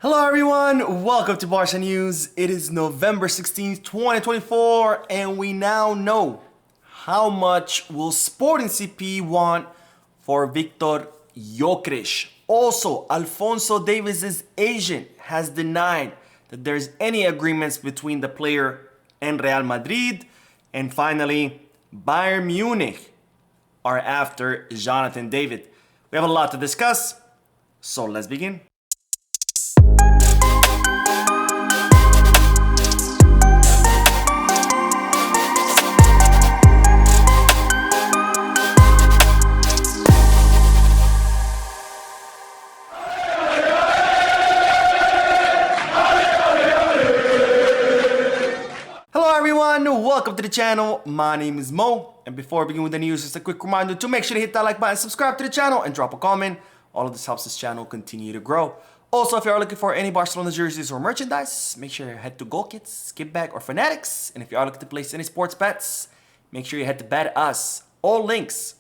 Hello everyone, welcome to Barca News. It is November 16th, 2024, and we now know how much will Sporting CP want for Viktor Gyokeres. Also, Alphonso Davies' agent has denied that there's any agreements between the player and Real Madrid. And finally, Bayern Munich are after Jonathan David. We have a lot to discuss, so let's begin. Welcome to the channel. My name is Mo, and before we begin with the news, just a quick reminder to make sure to hit that like button, subscribe to the channel, and drop a comment. All of this helps this channel continue to grow. Also, if you are looking for any Barcelona jerseys or merchandise, make sure you head to Goal Kits, Skip Back, or Fanatics. And if you are looking to place any sports bets, make sure you head to Bet Us. All links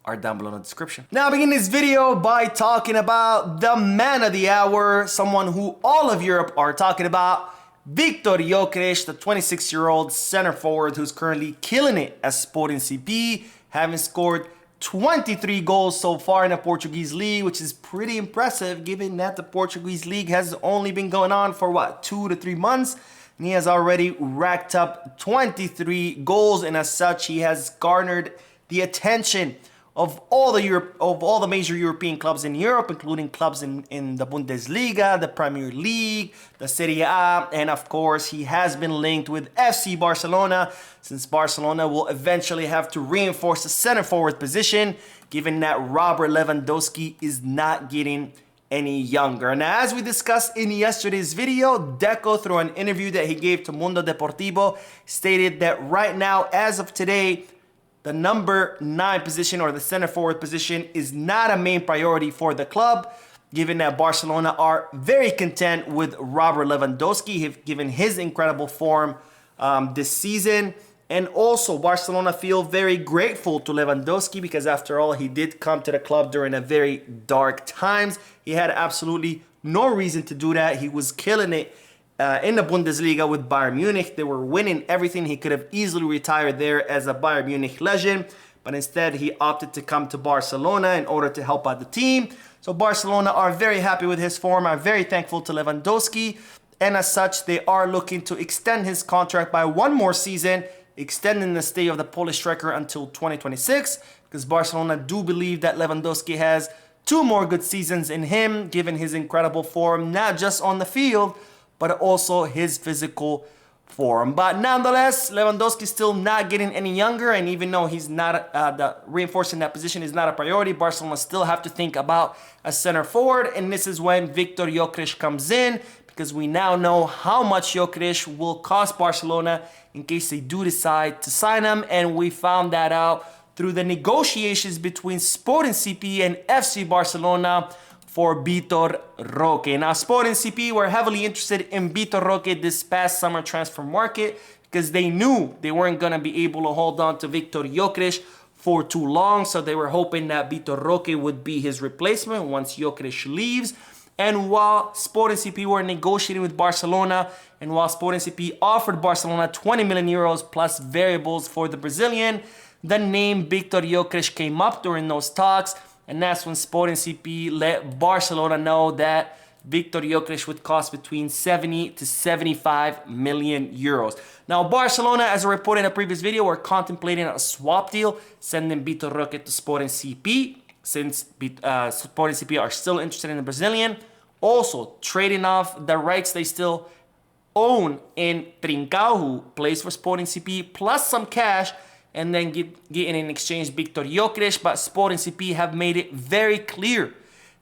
are down below in the description. Now, I begin this video by talking about the man of the hour, someone who all of Europe are talking about. Viktor Gyokeres, the 26-year-old center forward who's currently killing it at Sporting CP, having scored 23 goals so far in the Portuguese league, which is pretty impressive given that the Portuguese league has only been going on for what, 2 to 3 months, and he has already racked up 23 goals, and as such he has garnered the attention of all the major European clubs in Europe, including clubs in the Bundesliga, the Premier League, the Serie A, and of course he has been linked with FC Barcelona, since Barcelona will eventually have to reinforce the center forward position, given that Robert Lewandowski is not getting any younger. Now, as we discussed in yesterday's video, Deco, through an interview that he gave to Mundo Deportivo, stated that right now, as of today, the number 9 position, or the center forward position, is not a main priority for the club, given that Barcelona are very content with Robert Lewandowski, given his incredible form this season. And also, Barcelona feel very grateful to Lewandowski because, after all, he did come to the club during a very dark times. He had absolutely no reason to do that. He was killing it in the Bundesliga with Bayern Munich. They were winning everything. He could have easily retired there as a Bayern Munich legend, but instead he opted to come to Barcelona in order to help out the team. So Barcelona are very happy with his form, are very thankful to Lewandowski, and as such they are looking to extend his contract by 1 more season, extending the stay of the Polish striker until 2026, because Barcelona do believe that Lewandowski has 2 more good seasons in him, given his incredible form, not just on the field, but also his physical form. But nonetheless, Lewandowski is still not getting any younger, and even though he's not reinforcing that position is not a priority, Barcelona still have to think about a center forward, and this is when Viktor Gyokeres comes in, because we now know how much Gyökeres will cost Barcelona in case they do decide to sign him, and we found that out through the negotiations between Sporting CP and FC Barcelona for Vitor Roque. Now, Sporting CP were heavily interested in Vitor Roque this past summer transfer market because they knew they weren't going to be able to hold on to Viktor Gyokeres for too long, so they were hoping that Vitor Roque would be his replacement once Gyökeres leaves. And while Sporting CP were negotiating with Barcelona, and while Sporting CP offered Barcelona 20 million euros plus variables for the Brazilian, the name Viktor Gyokeres came up during those talks. And that's when Sporting CP let Barcelona know that Viktor Gyokeres would cost between 70 to 75 million euros. Now, Barcelona, as I reported in a previous video, were contemplating a swap deal, sending Vitor Roque to Sporting CP, since Sporting CP are still interested in the Brazilian. Also, trading off the rights they still own in Trincao, who plays for Sporting CP, plus some cash, and then getting in exchange Viktor Gyokeres. But Sporting CP have made it very clear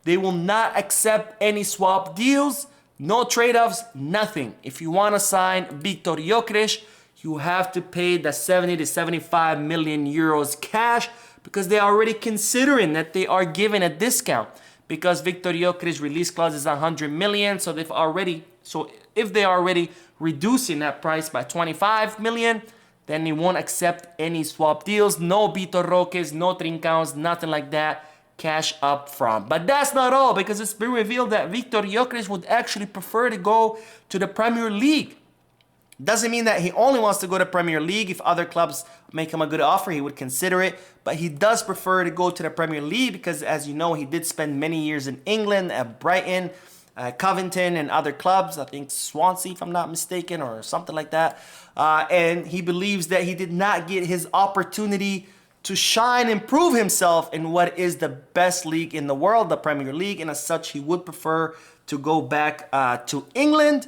they will not accept any swap deals, no trade-offs, nothing. If you want to sign Viktor Gyokeres, you have to pay the 70 to 75 million euros cash, because they are already considering that they are given a discount, because Viktor Gyokeres' release clause is 100 million, so if they are already reducing that price by 25 million, then they won't accept any swap deals. No Vitor Roques, no Trincaos, nothing like that. cash up front. But that's not all, because it's been revealed that Viktor Gyokeres would actually prefer to go to the Premier League. Doesn't mean that he only wants to go to Premier League. If other clubs make him a good offer, he would consider it. But he does prefer to go to the Premier League because, as you know, he did spend many years in England at Brighton, Covington, and other clubs. I think Swansea, if I'm not mistaken, or something like that. And he believes that he did not get his opportunity to shine and prove himself in what is the best league in the world, the Premier League. And as such, he would prefer to go back to England.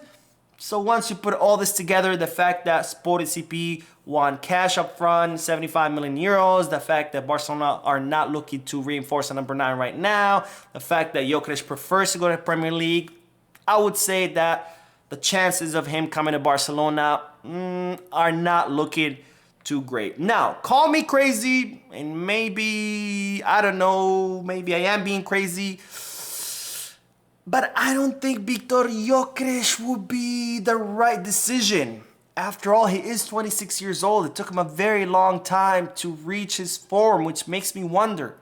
So once you put all this together, the fact that Sport CP won cash up front, 75 million euros, the fact that Barcelona are not looking to reinforce a number 9 right now, the fact that Gyökeres prefers to go to the Premier League, I would say that the chances of him coming to Barcelona are not looking too great. Now, call me crazy, and maybe, I don't know, maybe I am being crazy, but I don't think Viktor Gyokeres would be the right decision. After all, he is 26 years old. It took him a very long time to reach his form, which makes me wonder,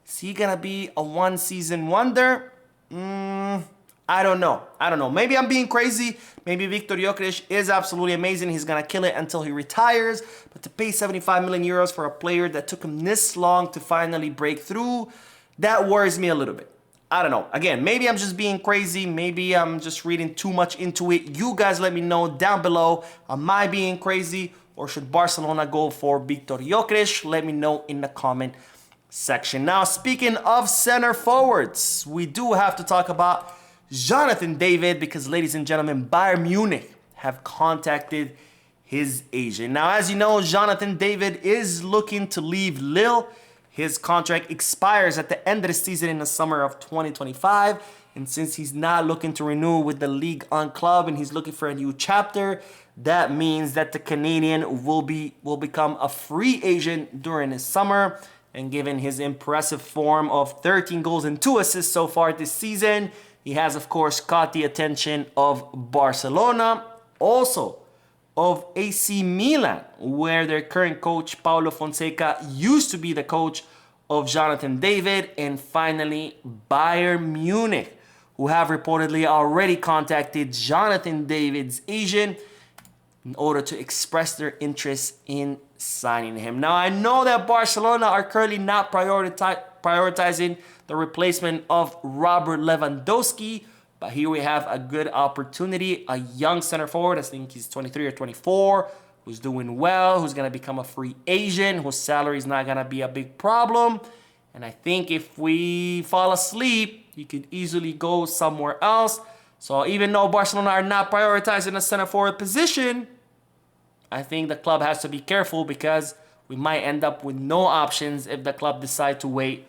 is he gonna be a one-season wonder? I don't know. Maybe I'm being crazy. Maybe Viktor Gyokeres is absolutely amazing. He's gonna kill it until he retires. But to pay 75 million euros for a player that took him this long to finally break through, that worries me a little bit. I don't know. Again, maybe I'm just being crazy. Maybe I'm just reading too much into it. You guys let me know down below. Am I being crazy, or should Barcelona go for Viktor Gyokeres? Let me know in the comment section. Now, speaking of center forwards, we do have to talk about Jonathan David, because, ladies and gentlemen, Bayern Munich have contacted his agent. Now, as you know, Jonathan David is looking to leave Lille. His contract expires at the end of the season in the summer of 2025. And since he's not looking to renew with the Ligue 1 club and he's looking for a new chapter, that means that the Canadian will become a free agent during his summer. And given his impressive form of 13 goals and 2 assists so far this season, he has, of course, caught the attention of Barcelona. Also, of AC Milan, where their current coach, Paulo Fonseca, used to be the coach of Jonathan David. And finally, Bayern Munich, who have reportedly already contacted Jonathan David's agent in order to express their interest in signing him. Now, I know that Barcelona are currently not prioritizing the replacement of Robert Lewandowski, but here we have a good opportunity, a young center forward, I think he's 23 or 24, who's doing well, who's going to become a free agent, whose salary is not going to be a big problem. And I think if we fall asleep, you could easily go somewhere else. So even though Barcelona are not prioritizing a center forward position, I think the club has to be careful, because we might end up with no options if the club decide to wait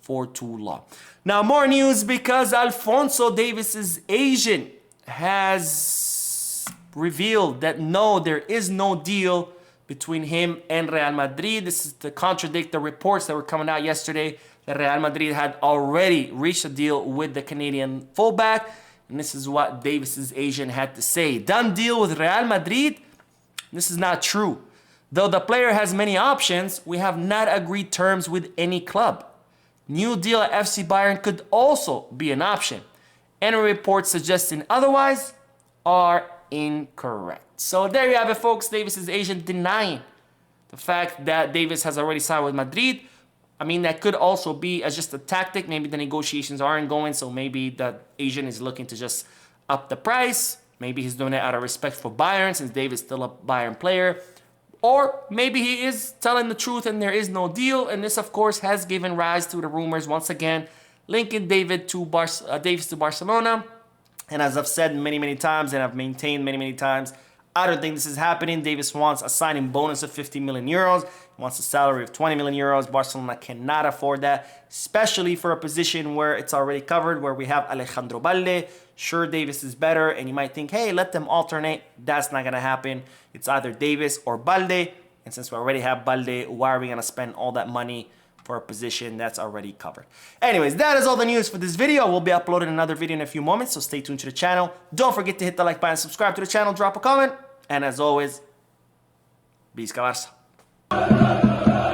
for too long. Now, more news, because Alphonso Davies' agent has revealed that no, there is no deal between him and Real Madrid. This is to contradict the reports that were coming out yesterday that Real Madrid had already reached a deal with the Canadian fullback. And this is what Davies' agent had to say. Done deal with Real Madrid? This is not true. Though the player has many options, we have not agreed terms with any club. New deal at FC Bayern could also be an option. Any reports suggesting otherwise are incorrect. So there you have it, folks. Davies' agent denying the fact that Davies has already signed with Madrid. I mean, that could also be as just a tactic. Maybe the negotiations aren't going, so maybe the agent is looking to just up the price. Maybe he's doing it out of respect for Bayern, since Davies is still a Bayern player. Or maybe he is telling the truth and there is no deal. And this, of course, has given rise to the rumors once again linking Davies to Barcelona. And as I've said many, many times, and I've maintained many, many times, I don't think this is happening. Davies wants a signing bonus of 50 million euros. He wants a salary of 20 million euros. Barcelona cannot afford that, especially for a position where it's already covered, where we have Alejandro Balde. Sure, Davies is better, and you might think, hey, let them alternate. That's not going to happen. It's either Davies or Balde. And since we already have Balde, why are we going to spend all that money for a position that's already covered? Anyways, that is all the news for this video. We'll be uploading another video in a few moments, so stay tuned to the channel. Don't forget to hit the like button, subscribe to the channel, drop a comment, and as always, Visca Barça.